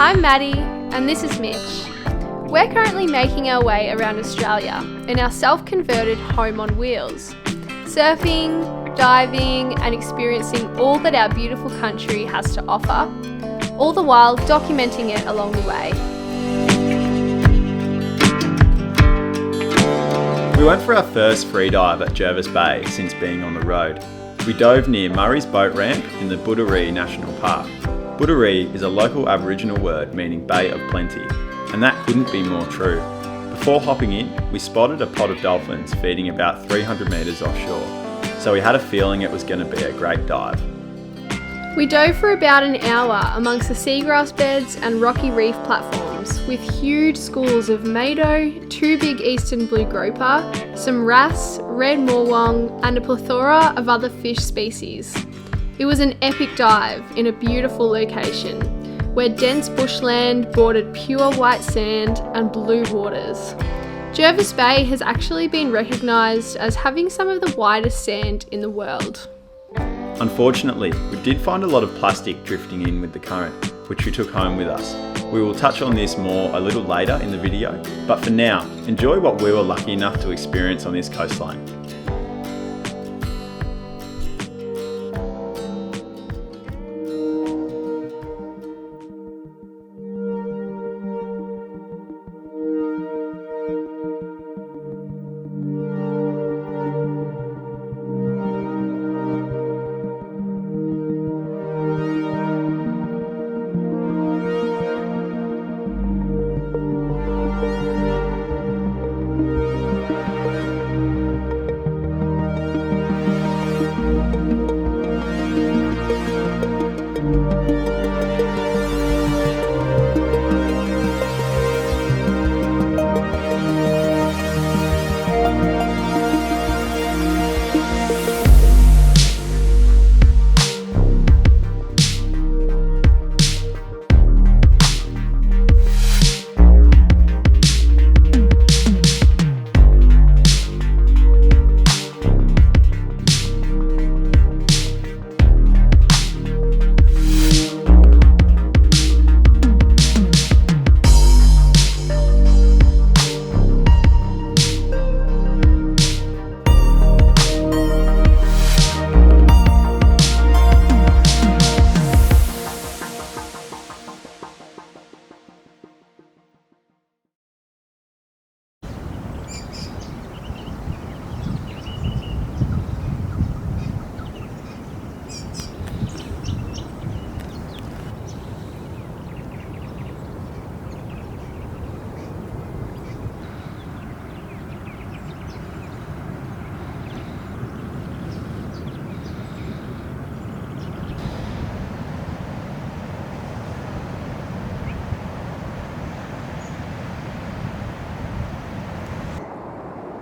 I'm Madi and this is Mitch. We're currently making our way around Australia in our self-converted home on wheels, surfing, diving and experiencing all that our beautiful country has to offer, all the while documenting it along the way. We went for our first free dive at Jervis Bay since being on the road. We dove near Murray's boat ramp in the Budaree National Park. Budaree is a local Aboriginal word meaning Bay of Plenty, and that couldn't be more true. Before hopping in, we spotted a pod of dolphins feeding about 300 metres offshore, so we had a feeling it was going to be a great dive. We dove for about an hour amongst the seagrass beds and rocky reef platforms with huge schools of mado, two big eastern blue grouper, some wrasse, red morwong and a plethora of other fish species. It was an epic dive in a beautiful location where dense bushland bordered pure white sand and blue waters. Jervis Bay has actually been recognised as having some of the widest sand in the world. Unfortunately, we did find a lot of plastic drifting in with the current, which we took home with us. We will touch on this more a little later in the video, but for now, enjoy what we were lucky enough to experience on this coastline.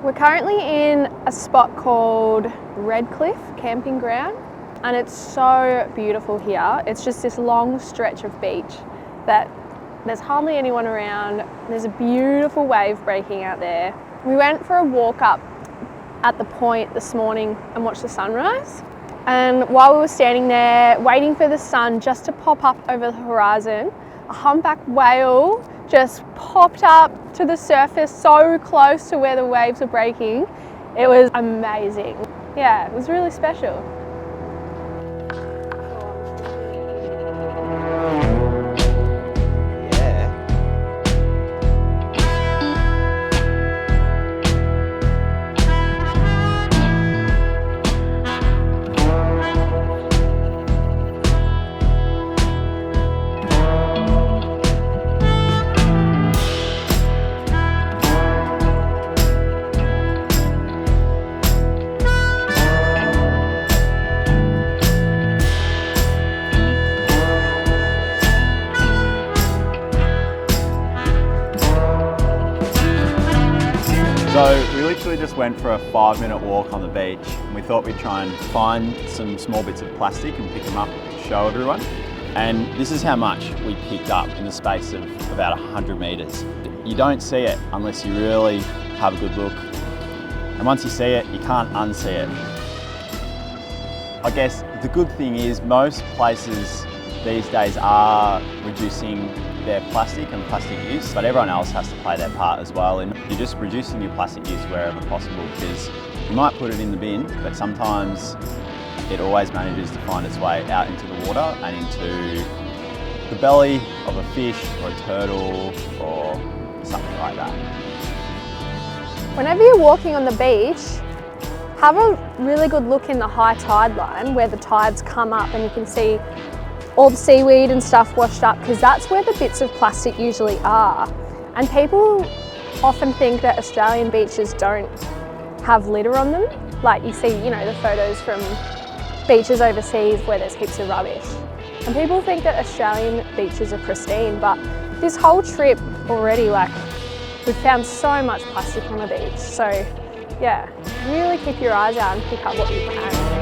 We're currently in a spot called Redcliffe Camping Ground and it's so beautiful here. It's just this long stretch of beach that there's hardly anyone around. There's a beautiful wave breaking out there. We went for a walk up at the point this morning and watched the sunrise. And while we were standing there waiting for the sun just to pop up over the horizon, a humpback whale just popped up to the surface so close to where the waves were breaking. It was amazing. Yeah, it was really special. So we literally just went for a 5-minute walk on the beach and we thought we'd try and find some small bits of plastic and pick them up to show everyone. And this is how much we picked up in the space of about 100 metres. You don't see it unless you really have a good look. And once you see it, you can't unsee it. I guess the good thing is most places these days are reducing their plastic and plastic use, but everyone else has to play their part as well. And you're just reducing your plastic use wherever possible, because you might put it in the bin, but sometimes it always manages to find its way out into the water and into the belly of a fish or a turtle or something like that. Whenever you're walking on the beach, have a really good look in the high tide line where the tides come up and you can see all the seaweed and stuff washed up, because that's where the bits of plastic usually are. And people often think that Australian beaches don't have litter on them. Like you see, you know, the photos from beaches overseas where there's heaps of rubbish. And people think that Australian beaches are pristine, but this whole trip already, like, we've found so much plastic on the beach. So yeah, really keep your eyes out and pick up what you can.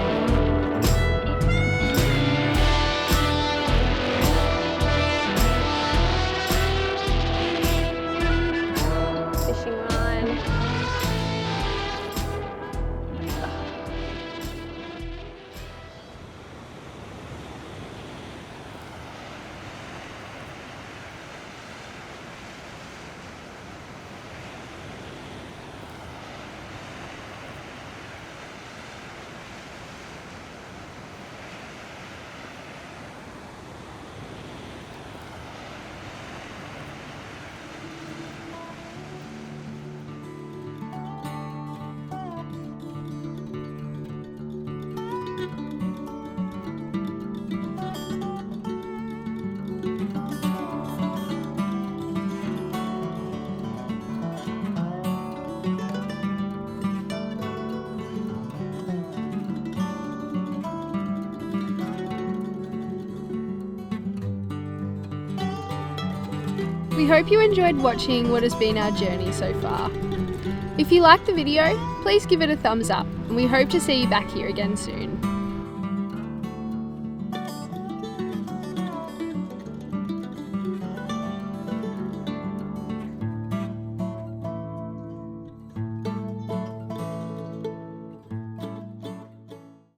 We hope you enjoyed watching what has been our journey so far. If you liked the video, please give it a thumbs up, and we hope to see you back here again soon.